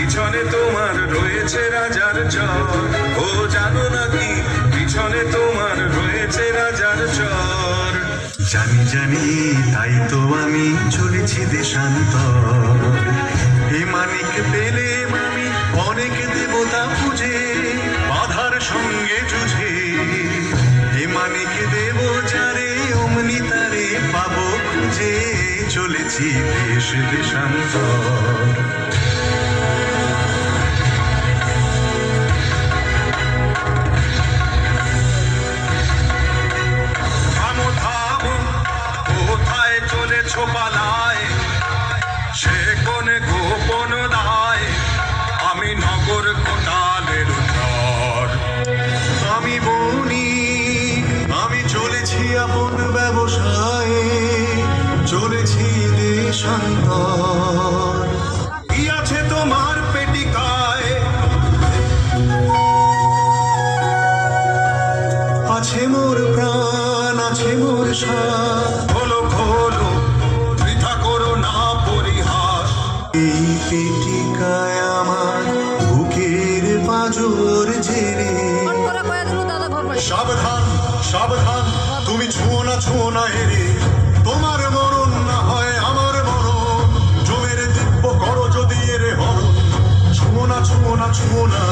পিছনে তোমার রয়েছে রাজার চর। ও জানো নাকি পিছনে তোমার রয়েছে রাজার চর। জানি জানি তাই তো আমি চলেছি দেশান্তর। এ মানিক পেলে আমি অনেক দেবতা পুজে, বাধার সঙ্গে যুঝে। এ মানিক দেব যারে অমনি তারে পাবো খুঁজে, চলেছি দেশ দেশান্তর। থামো থামো, কোথায় চলেছো পালায়? সে কোন গোপন দায়? আমি নগর কোটালের চর। আমি বনি, আমি চলেছি আপন ব্যবসায়ে, চলেছি দেশান্তর। কি আছে তোমার পেটিকায়? আছে মোর প্রাণ, আছে মোর সাথ। খোলো খোলো, বৃথা করো না পরিহাস। এই পেটিকায় আমার বুকের পাঁজর ঝেড়ে। সাবধান সাবধান, তুমি ছুঁয়ো না হেরে। তোমার মরণ না হয় আমার মরণ, জমের দিব্য করো যদি এরে হরণ। ছুঁয়ো না